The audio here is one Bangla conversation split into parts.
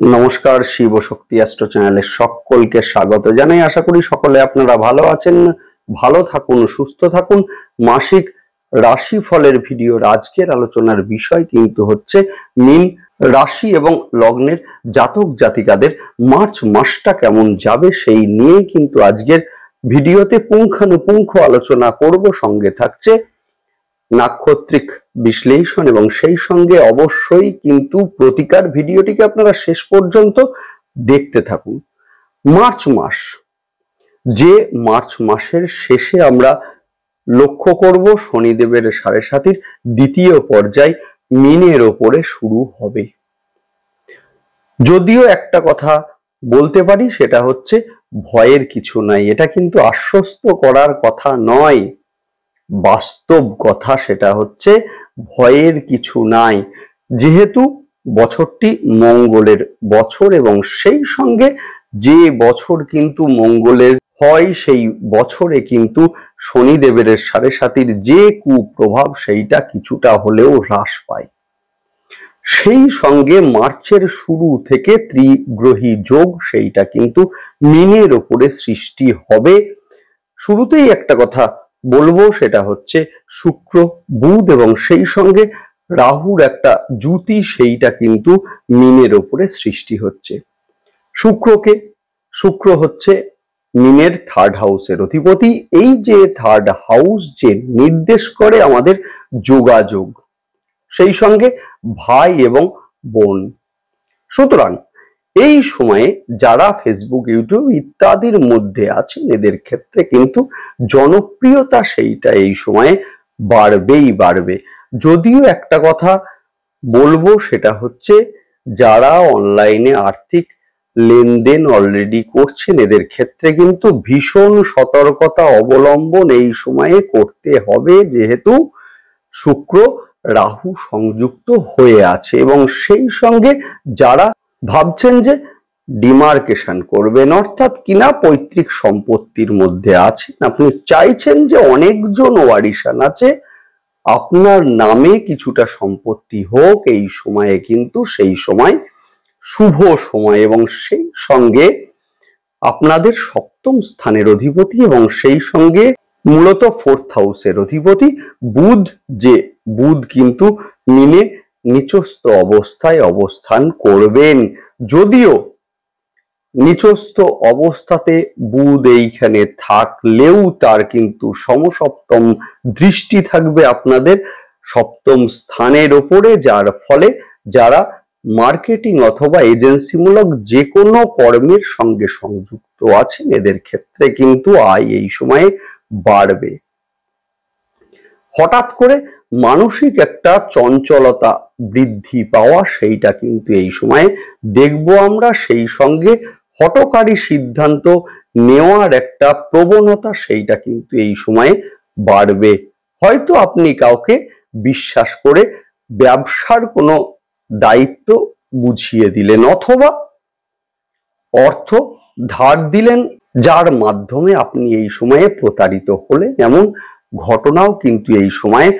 নমস্কার, শিব শক্তি অ্যাস্ট্রো চ্যানেলে সকলকে স্বাগত জানাই। আশা করি সকলে আপনারা ভালো আছেন, ভালো থাকুন, সুস্থ থাকুন। মাসিক রাশিফলের ভিডিওর আজকের আলোচনার বিষয় কিন্তু হচ্ছে মীন রাশি এবং লগ্নের জাতক জাতিকাদের মার্চ মাসটা কেমন যাবে সেই নিয়ে কিন্তু আজকের ভিডিওতে পুঙ্খানুপুঙ্খ আলোচনা করব। সঙ্গে থাকছে নাক্ষত্রিক বিশ্লেষণ এবং সেই সঙ্গে অবশ্যই কিন্তু প্রতিকার। ভিডিওটিকে আপনারা শেষ পর্যন্ত দেখতে থাকুন। মার্চ মাস, যে মার্চ মাসের শেষে আমরা লক্ষ্য করব শনিদেবের সাড়ে সাতির দ্বিতীয় পর্যায় মীনের ওপরে শুরু হবে। যদিও একটা কথা বলতে পারি, সেটা হচ্ছে ভয়ের কিছু নাই। এটা কিন্তু আশ্বস্ত করার কথা নয়, বাস্তব কথা। সেটা হচ্ছে ভয়ের কিছু নাই, যেহেতু বছরটি মঙ্গলের বছর এবং সেই সঙ্গে যে বছর কিন্তু মঙ্গলের হয় সেই বছরে কিন্তু শনিদেবের সাড়ে সাতির যে কুপ্রভাব সেইটা কিছুটা হলেও হ্রাস পায়। সেই সঙ্গে মার্চের শুরু থেকে ত্রিগ্রহী যোগ সেইটা কিন্তু মীনের ওপরে সৃষ্টি হবে। শুরুতেই একটা কথা বলবো, সেটা হচ্ছে শুক্র, বুধ এবং সেই সঙ্গে রাহুর একটা জুতি সেইটা কিন্তু মীনের ওপরে সৃষ্টি হচ্ছে। শুক্র হচ্ছে মীনের থার্ড হাউসের অধিপতি। এই যে থার্ড হাউস যে নির্দেশ করে আমাদের যোগাযোগ, সেই সঙ্গে ভাই এবং বোন। সুতরাং এই সময়ে যারা ফেসবুক, ইউটিউব ইত্যাদির মধ্যে আছেন, এদের ক্ষেত্রে কিন্তু জনপ্রিয়তা সেইটা এই সময়ে বাড়বেই বাড়বে। যদিও একটা কথা বলবো, সেটা হচ্ছে যারা অনলাইনে আর্থিক লেনদেন অলরেডি করছেন, এদের ক্ষেত্রে কিন্তু ভীষণ সতর্কতা অবলম্বন এই সময়ে করতে হবে, যেহেতু শুক্র রাহু সংযুক্ত হয়ে আছে। এবং সেই সঙ্গে যারা ভাবছেন যে ডিমার্কেশন করবেন, অর্থাৎ কিনা পৈতৃক সম্পত্তির মধ্যে আছেন, আপনি চাইছেন যে অনেকজন ওয়ারিশান আছে, আপনার নামে কিছুটা সম্পত্তি হোক, এই সময়ে কিন্তু সেই সময় শুভ সময়। এবং সেই সঙ্গে আপনাদের সপ্তম স্থানের অধিপতি এবং সেই সঙ্গে মূলত ফোর্থ হাউসের অধিপতি বুধ, যে বুধ কিন্তু মীনে নিচস্থ অবস্থায় অবস্থান করবেন। যদিও নিচস্থ অবস্থাতে বুধ এইখানে থাকলেও তার কিন্তু সমসপ্তম দৃষ্টি থাকবে আপনাদের সপ্তম স্থানের ওপরে, যার ফলে যারা মার্কেটিং অথবা এজেন্সিমূলক যে কোনো কর্মের সঙ্গে সংযুক্ত আছেন, এদের ক্ষেত্রে কিন্তু আয় এই সময়ে বাড়বে। হঠাৎ করে মানসিক একটা চঞ্চলতা বৃদ্ধি পাওয়া সেইটা কিন্তু এই সময়ে দেখব আমরা। সেই সঙ্গে হঠকারী সিদ্ধান্ত নেওয়ার একটা প্রবণতা সেইটা কিন্তু এই সময়ে বাড়বে। হয়তো আপনি কাউকে বিশ্বাস করে ব্যবসার কোনো দায়িত্ব বুঝিয়ে দিলেন অথবা অর্থ ধার দিলেন, যার মাধ্যমে আপনি এই সময়ে প্রতারিত হলেন। এমন ঘটনাও কিন্তু এই সময়ে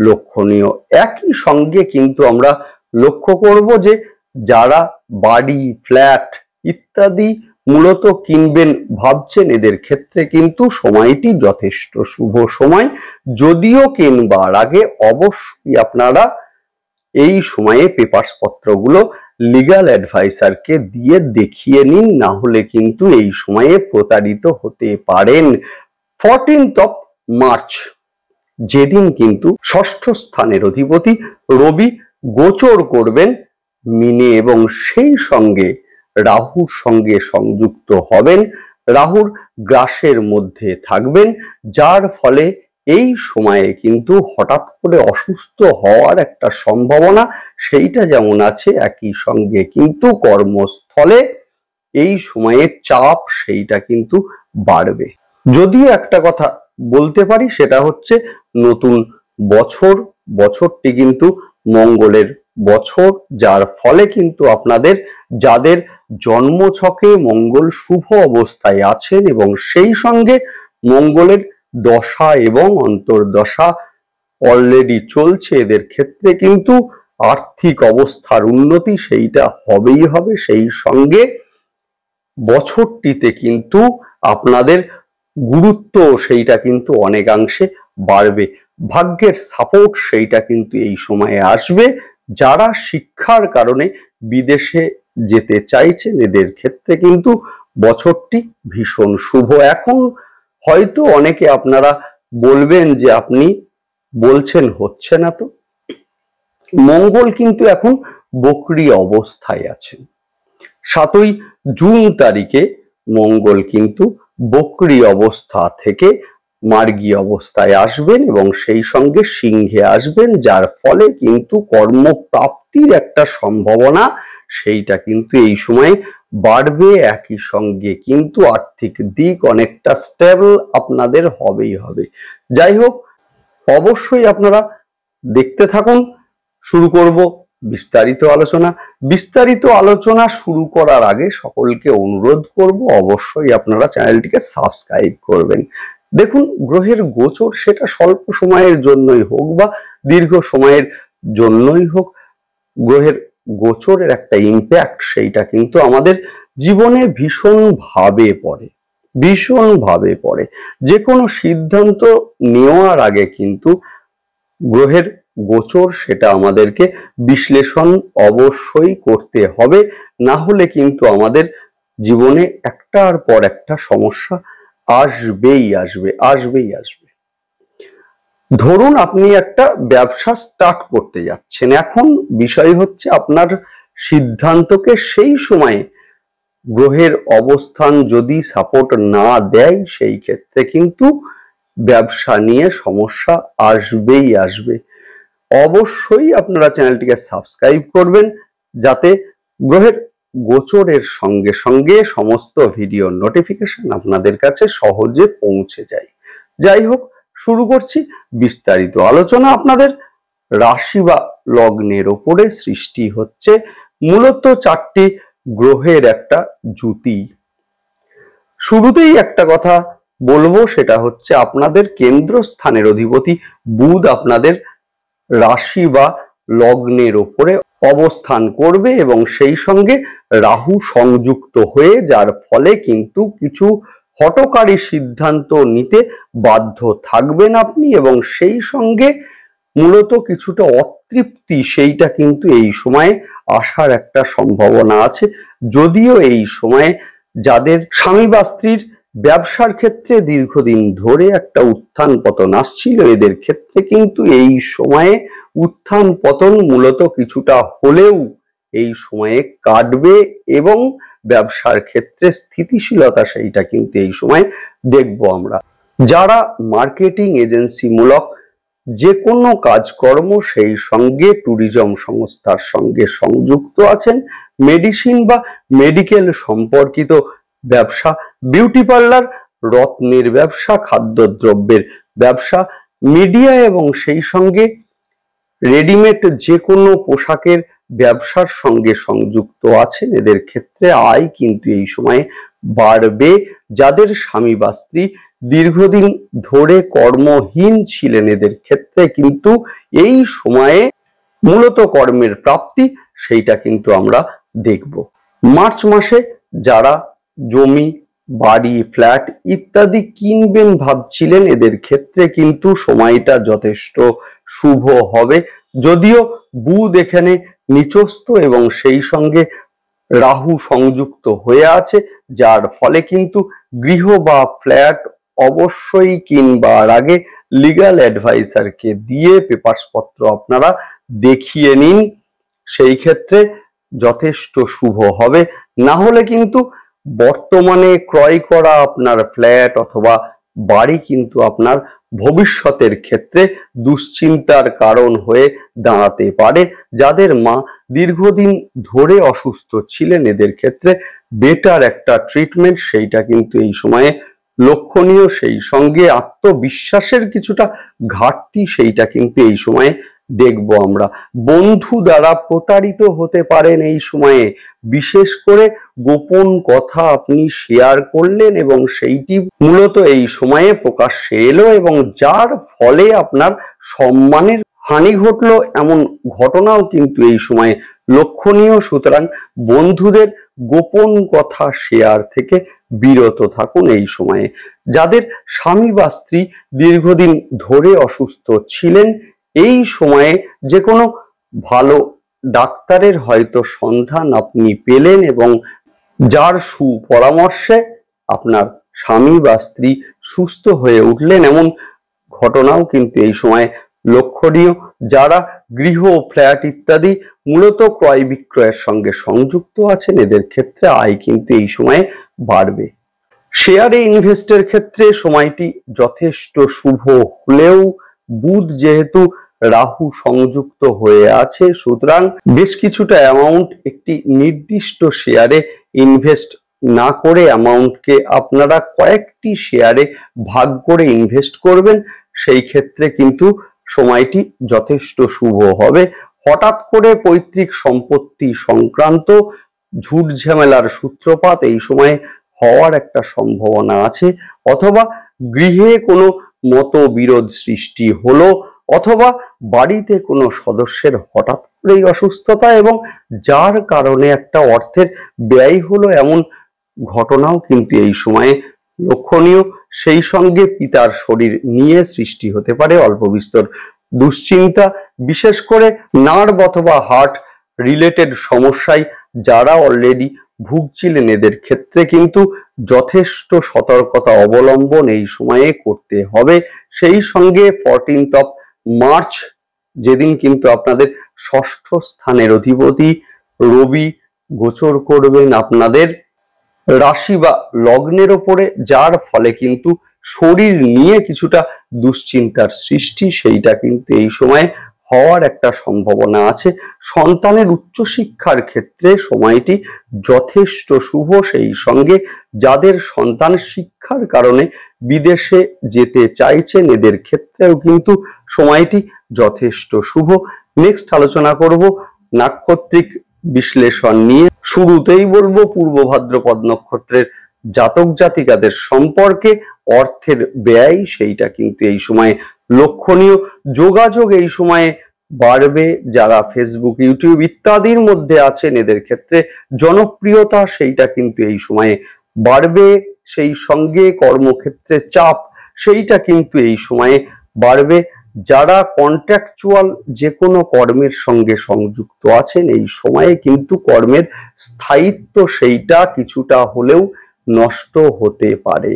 লক্ষণীয়। একই সঙ্গে কিন্তু আমরা লক্ষ্য করব যে যারা বাড়ি, ফ্ল্যাট ইত্যাদি মূলত কিনবেন ভাবছেন, এদের ক্ষেত্রে কিন্তু সময়টি যথেষ্ট শুভ সময়। যদিও কিনবার আগে অবশ্যই আপনারা এই সময়ে পেপারস পত্রগুলো লিগ্যাল অ্যাডভাইসারকে দিয়ে দেখিয়ে নিন, না হলে কিন্তু এই সময়ে প্রতারিত হতে পারেন। 14th of মার্চ, যেদিন কিন্তু ষষ্ঠ স্থানের অধিপতি রবি গোচর করবেন মীনে এবং সেই সঙ্গে রাহুর সঙ্গে সংযুক্ত হবেন, রাহুর গ্রাসের মধ্যে থাকবেন, যার ফলে এই সময়ে কিন্তু হঠাৎ করে অসুস্থ হওয়ার একটা সম্ভাবনা সেইটা যেমন আছে, একই সঙ্গে কিন্তু কর্মস্থলে এই সময়ে চাপ সেইটা কিন্তু বাড়বে। যদিও একটা কথা বলতে পারি, সেটা হচ্ছে নতুন বছরটি কিন্তু মঙ্গলের বছর, যার ফলে কিন্তু আপনাদের যাদের জন্মছকে মঙ্গল শুভ অবস্থায় আছেন এবং সেই সঙ্গে মঙ্গলের দশা এবং অন্তর্দশা অলরেডি চলছে, এদের ক্ষেত্রে কিন্তু আর্থিক অবস্থার উন্নতি সেইটা হবেই হবে। সেই সঙ্গে বছরটিতে কিন্তু আপনাদের গুরুত্ব সেইটা কিন্তু অনেকাংশে বাড়বে। ভাগ্যের সাপোর্ট সেইটা কিন্তু এই সময়ে আসবে। যারা শিক্ষার কারণে বিদেশে যেতে চাইছেন এদের ক্ষেত্রে কিন্তু বছরটি ভীষণ শুভ। এখন হয়তো অনেকে আপনারা বলবেন যে আপনি বলছেন হচ্ছে না, তো মঙ্গল কিন্তু এখন বক্রী অবস্থায় আছেন। 7ই জুন তারিখে মঙ্গল কিন্তু বক্রী অবস্থা থেকে মার্গী অবস্থায় আসবেন এবং সেই সঙ্গে সিংহে আসবেন, যার ফলে কিন্তু কর্মপ্রাপ্তির একটা সম্ভাবনা সেইটা কিন্তু এই সময় বাড়বে। একই সঙ্গে কিন্তু আর্থিক দিক অনেকটা স্টেবল আপনাদের হবেই হবে। যাই হোক, অবশ্যই আপনারা দেখতে থাকুন। শুরু করব বিস্তারিত আলোচনা। বিস্তারিত আলোচনা শুরু করার আগে সকলকে অনুরোধ করব অবশ্যই আপনারা চ্যানেলটিকে সাবস্ক্রাইব করবেন। দেখুন, গ্রহের গোচর সেটা স্বল্প সময়ের জন্যই হোক বা দীর্ঘ সময়ের জন্যই হোক, গ্রহের গোচরের একটা ইম্প্যাক্ট সেইটা কিন্তু আমাদের জীবনে ভীষণভাবে পড়ে। যে কোনো সিদ্ধান্ত নেওয়ার আগে কিন্তু গ্রহের গোচর সেটা আমাদেরকে বিশ্লেষণ অবশ্যই করতে হবে, না হলে কিন্তু আমাদের জীবনে একটার পর একটা সমস্যা আসবেই আসবে। ধরুন আপনি একটা ব্যবসা স্টার্ট করতে যাচ্ছেন। এখন বিষয় হচ্ছে আপনার সিদ্ধান্তকে সেই সময়ে গ্রহের অবস্থান যদি সাপোর্ট না দেয়, সেই ক্ষেত্রে কিন্তু ব্যবসা নিয়ে সমস্যা আসবে। অবশ্যই আপনারা চ্যানেলটিকে সাবস্ক্রাইব করবেন যাতে গ্রহের গোচরের সঙ্গে সঙ্গে সমস্ত ভিডিও নোটিফিকেশন আপনাদের কাছে সহজে পৌঁছে যায়। যাই হোক, শুরু করছি বিস্তারিত আলোচনা। আপনাদের রাশি বা লগ্নের ওপরে সৃষ্টি হচ্ছে মূলত 4টি গ্রহের একটা জুতি। শুরুতেই একটা কথা বলবো, সেটা হচ্ছে আপনাদের কেন্দ্রস্থানের অধিপতি বুধ আপনাদের রাশি বা লগ্নের ওপরে অবস্থান করবে এবং সেই সঙ্গে রাহু সংযুক্ত হয়ে, যার ফলে কিন্তু কিছু হঠকারী সিদ্ধান্ত নিতে বাধ্য থাকবেন আপনি এবং সেই সঙ্গে মূলত কিছুটা অতৃপ্তি সেইটা কিন্তু এই সময়ে আসার একটা সম্ভাবনা আছে। যদিও এই সময়ে যাদের স্বামী বা স্ত্রীর ব্যবসার ক্ষেত্রে দীর্ঘদিন ধরে একটা উত্থান পতন আসছিল, এদের ক্ষেত্রে কিন্তু এই সময়ে উত্থান পতন মূলত কিছুটা হলেও এই সময়ে কাটবে এবং ব্যবসার ক্ষেত্রে স্থিতিশীলতা সেইটা কিন্তু এই সময় দেখবো আমরা। যারা মার্কেটিং এজেন্সি মূলক যে কোনো কাজকর্ম, সেই সঙ্গে ট্যুরিজম সংস্থার সঙ্গে সংযুক্ত আছেন, মেডিসিন বা মেডিকেল সম্পর্কিত ব্যবসা, বিউটি পার্লার, রত্নের ব্যবসা, খাদ্যদ্রব্যের ব্যবসা, মিডিয়া এবং সেই সঙ্গে রেডিমেড যে কোনো পোশাকের ব্যবসার সঙ্গে সংযুক্ত আছেন, এদের ক্ষেত্রে আয় কিন্তু এই সময়ে বাড়বে। যাদের স্বামী বা স্ত্রী দীর্ঘদিন ধরে কর্মহীন ছিলেন, এদের ক্ষেত্রে কিন্তু এই সময়ে মূলত কর্মের প্রাপ্তি সেইটা কিন্তু আমরা দেখব। মার্চ মাসে যারা জমি, বাড়ি, ফ্ল্যাট ইত্যাদি কিনবেন ভাবছিলেন, এদের ক্ষেত্রে কিন্তু সময়টা যথেষ্ট শুভ হবে। যদিও বুধ এখানে নিচস্থ এবং সেই সঙ্গে রাহু সংযুক্ত হয়ে আছে, যার ফলে কিন্তু গৃহ বা ফ্ল্যাট অবশ্যই কিনবার আগে লিগ্যাল অ্যাডভাইসারকে দিয়ে পেপারস পত্র আপনারা দেখিয়ে নিন, সেই ক্ষেত্রে যথেষ্ট শুভ হবে। না হলে কিন্তু বর্তমানে ক্রয় করা আপনার ফ্ল্যাট অথবা বাড়ি কিন্তু আপনার ভবিষ্যতের ক্ষেত্রে দুশ্চিন্তার কারণ হয়ে দাঁড়াতে পারে। যাদের মা দীর্ঘদিন ধরে অসুস্থ ছিলেন, এদের ক্ষেত্রে বেটার একটা ট্রিটমেন্ট সেইটা কিন্তু এই সময়ে লক্ষণীয়। সেই সঙ্গে আত্মবিশ্বাসের কিছুটা ঘাটতি সেইটা কিন্তু এই সময়ে দেখবো আমরা। বন্ধু দ্বারা প্রতারিত হতে পারেন এই সময়ে, বিশেষ করে গোপন কথা আপনি শেয়ার করলেন এবং সেইটি মূলত এই সময়ে প্রকাশ্যে এলো এবং যার ফলে আপনার সম্মানের হানি ঘটলো এমন ঘটনাও কিন্তু এই সময়ে লক্ষণীয়। সুতরাং বন্ধুদের গোপন কথা শেয়ার থেকে বিরত থাকুন এই সময়ে। যাদের স্বামী বা স্ত্রী দীর্ঘদিন ধরে অসুস্থ ছিলেন, এই সময়ে যে কোনো ভালো ডাক্তারের হয়তো সন্ধান আপনি পেলেন এবং যার সুপরামর্শে আপনার স্বামী বা স্ত্রী সুস্থ হয়ে উঠলেন, এমন ঘটনাও কিন্তু এই সময় লক্ষণীয়। যারা গৃহ, ফ্ল্যাট ইত্যাদি মূলত ক্রয় বিক্রয়ের সঙ্গে সংযুক্ত আছেন, এদের ক্ষেত্রে আয় কিন্তু এই সময়ে বাড়বে। শেয়ারে ইনভেস্টের ক্ষেত্রে সময়টি যথেষ্ট শুভ হলেও বুধ যেহেতু রাহু সংযুক্ত হয়ে আছে, সুতরাং বেশ কিছুটা অ্যামাউন্ট একটি নির্দিষ্ট শেয়ারে ইনভেস্ট না করে অ্যামাউন্টকে আপনারা কয়েকটি শেয়ারে ভাগ করে ইনভেস্ট করবেন। সেই ক্ষেত্রে কিন্তু সময়টি যথেষ্ট শুভ হবে। হঠাৎ করে পৈতৃক সম্পত্তি সংক্রান্ত ঝুট ঝামেলার সূত্রপাত এই সময়ে হওয়ার একটা সম্ভাবনা আছে, অথবা গৃহে কোনো মতবিরোধ সৃষ্টি হলো, অথবা বাড়িতে কোনো সদস্যের হঠাৎ করেই অসুস্থতা এবং যার কারণে একটা অর্থের ব্যয় হলো, এমন ঘটনাও কিন্তু এই সময়ে লক্ষণীয়। সেই সঙ্গে পিতার শরীর নিয়ে সৃষ্টি হতে পারে অল্প বিস্তর দুশ্চিন্তা, বিশেষ করে নার্ভ অথবা হার্ট রিলেটেড সমস্যায় যারা অলরেডি ভুগছিলেন, এদের ক্ষেত্রে কিন্তু যথেষ্ট সতর্কতা অবলম্বন এই সময়ে করতে হবে। সেই সঙ্গে 14 মার্চ যেদিন কিন্তু আপনাদের ষষ্ঠ স্থানের অধিপতি রবি গোচর করবেন আপনাদের রাশি বা লগ্নের ওপরে, যার ফলে কিন্তু শরীর নিয়ে কিছুটা দুশ্চিন্তার সৃষ্টি, সেইটা কিন্তু এই সময় হওয়ার একটা সম্ভাবনা আছে। সন্তানের উচ্চশিক্ষার ক্ষেত্রে সময়টি যথেষ্ট শুভ। সেই সঙ্গে যাদের সন্তান শিক্ষার কারণে বিদেশে যেতে চাইছেন, এদের ক্ষেত্রেও কিন্তু সময়টি যথেষ্ট শুভ। নেক্সট আলোচনা করব নাক্ষত্রিক বিশ্লেষণ নিয়ে। শুরুতেই বলবো পূর্ব ভাদ্রপদ নক্ষত্রের জাতক জাতিকাদের সম্পর্কে। অর্থের ব্যয় সেইটা কিন্তু এই সময়ে লক্ষণীয়। যোগাযোগ এই সময়ে বাড়বে। যারা ফেসবুক, ইউটিউব ইত্যাদির মধ্যে আছেন, এদের ক্ষেত্রে জনপ্রিয়তা সেইটা কিন্তু এই সময়ে বাড়বে। সেই সঙ্গে কর্মক্ষেত্রে চাপ সেইটা কিন্তু এই সময়ে বাড়বে। যারা কন্ট্রাকচুয়াল যে কোনো কর্মের সঙ্গে সংযুক্ত আছেন, এই সময়ে কিন্তু কর্মের স্থায়িত্ব সেইটা কিছুটা হলেও নষ্ট হতে পারে।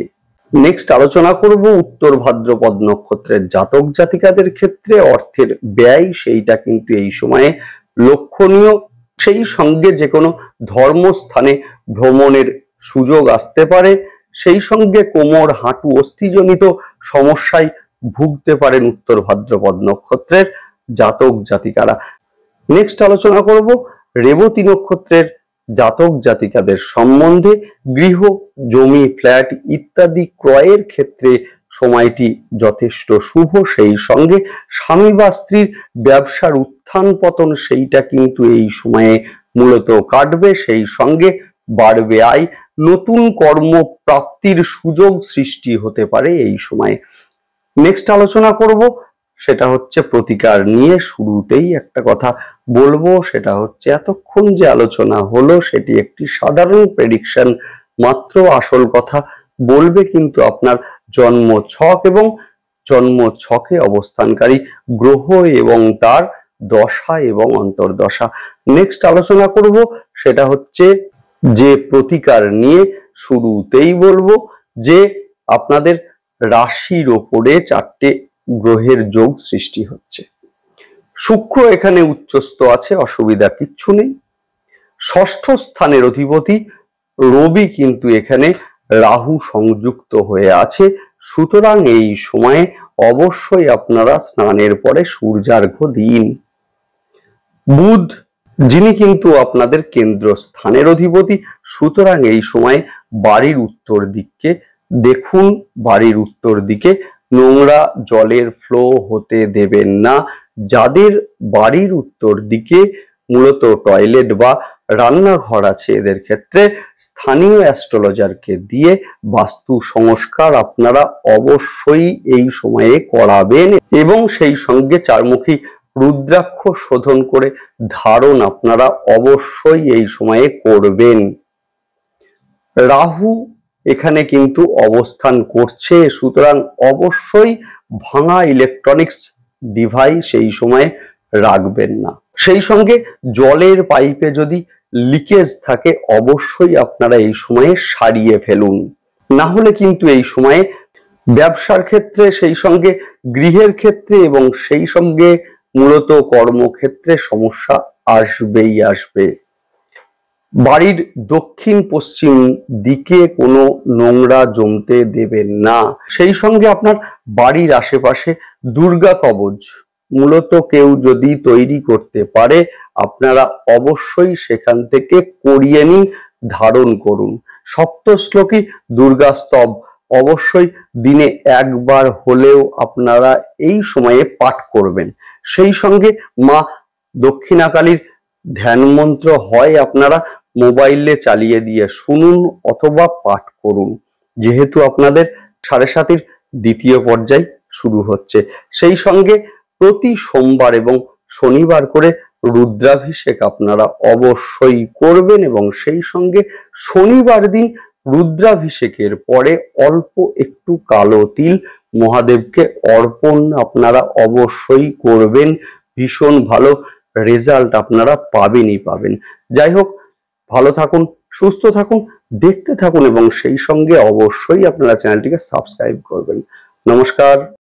নেক্সট আলোচনা করব উত্তর ভাদ্রপদ নক্ষত্রের জাতক জাতিকাদের ক্ষেত্রে। অর্থের ব্যয় সেইটা কিন্তু এই সময়ে লক্ষণীয়। সেই সঙ্গে যে কোনো ধর্মস্থানে ভ্রমণের সুযোগ আসতে পারে। সেই সঙ্গে কোমর, হাঁটু, অস্থিজনিত সমস্যায় ভুগতে পারেন উত্তর ভাদ্রপদ নক্ষত্রের জাতক জাতিকারা। নেক্সট আলোচনা করব রেবতী নক্ষত্রের জাতক জাতিকাদের সম্বন্ধে। গৃহ, জমি, ফ্ল্যাট ইত্যাদি ক্রয়ের ক্ষেত্রে সময়টি যথেষ্ট শুভ। সেই সঙ্গে স্বামী বা স্ত্রীর ব্যবসার উত্থান পতন সেইটা কিন্তু এই সময়ে মূলত কাটবে। সেই সঙ্গে বাড়বে আয়। নতুন কর্মপ্রাপ্তির সুযোগ সৃষ্টি হতে পারে এই সময়ে। নেক্সট আলোচনা করব সেটা হচ্ছে প্রতিকার নিয়ে। শুরুতেই একটা কথা বলবো, সেটা হচ্ছে এতক্ষণ যে আলোচনা হলো সেটি একটি সাধারণ প্রেডিকশন মাত্র। আসল কথা বলবে কিন্তু আপনার জন্ম ছক এবং জন্ম ছকে অবস্থানকারী গ্রহ এবং তার দশা এবং অন্তর্দশা। নেক্সট আলোচনা করব সেটা হচ্ছে যে প্রতিকার নিয়ে। শুরুতেই বলবো যে আপনাদের রাশির ওপরে 4টে গ্রহের যোগ সৃষ্টি হচ্ছে। শুক্র এখানে উচ্চস্থ আছে, অসুবিধা কিচ্ছু নেই। ষষ্ঠ স্থানের অধিপতি রবি কিন্তু এখানে রাহু সংযুক্ত হয়ে আছে। সুতরাং এই সময়ে অবশ্যই আপনারা স্নানের পরে সূর্যার্ঘ্য দিন। বুধ যিনি কিন্তু আপনাদের কেন্দ্র স্থানের অধিপতি, সুতরাং এই সময়ে বাড়ির উত্তর দিককে দেখুন। বাড়ির উত্তর দিকে নোংরা জলের ফ্লো হতে দেবেন না। যাদের বাড়ির উত্তর দিকে মূলত টয়লেট বা রান্নাঘর আছে, এদের ক্ষেত্রে স্থানীয় অ্যাস্ট্রোলজারকে দিয়ে বাস্তু সংস্কার আপনারা অবশ্যই এই সময়ে করাবেন এবং সেই সঙ্গে চারমুখী রুদ্রাক্ষ শোধন করে ধারণ আপনারা অবশ্যই এই সময়ে করবেন। রাহু এখানে কিন্তু অবস্থান করছে, সুতরাং অবশ্যই ভাঙা ইলেকট্রনিক্স ডিভাইস এই সময়ে রাখবেন না। সেই সঙ্গে জলের পাইপে যদি লিকেজ থাকে অবশ্যই আপনারা এই সময়ে সারিয়ে ফেলুন, না হলে কিন্তু এই সময়ে ব্যবসার ক্ষেত্রে, সেই সঙ্গে গৃহের ক্ষেত্রে এবং সেই সঙ্গে মূলত কর্মক্ষেত্রে সমস্যা আসবেই আসবে। বাড়ির দক্ষিণ পশ্চিম দিকে কোনো নোংরা জমতে দেবেন না। সেই সঙ্গে আপনার বাড়ির আশেপাশে দুর্গা কবচ মূলত কেউ যদি তৈরি করতে পারে আপনারা অবশ্যই সেখান থেকে করিয়ে নিন, ধারণ করুন। সপ্তশ্লোকী দুর্গা স্তব অবশ্যই দিনে একবার হলেও আপনারা এই সময়ে পাঠ করবেন। সেই সঙ্গে মা দক্ষিণাকালীর ধ্যান মন্ত্র হয় আপনারা মোবাইলে চালিয়ে দিয়ে শুনুন অথবা পাঠ করুন, যেহেতু আপনাদের 7.5 দ্বিতীয় পর্যায় শুরু হচ্ছে। সেই সঙ্গে প্রতি সোমবার এবং শনিবার করে রুদ্রাভিষেক আপনারা অবশ্যই করবেন এবং সেই সঙ্গে শনিবার দিন রুদ্রাভিষেকের পরে অল্প একটু কালো তিল মহাদেবকে অর্পণ আপনারা অবশ্যই করবেন। ভীষণ ভালো রেজাল্ট আপনারা পাবেনই পাবেন। যাই হোক, ভালো থাকুন, সুস্থ থাকুন, দেখতে থাকুন এবং সেই সঙ্গে অবশ্যই আপনারা চ্যানেলটিকে সাবস্ক্রাইব করবেন। নমস্কার।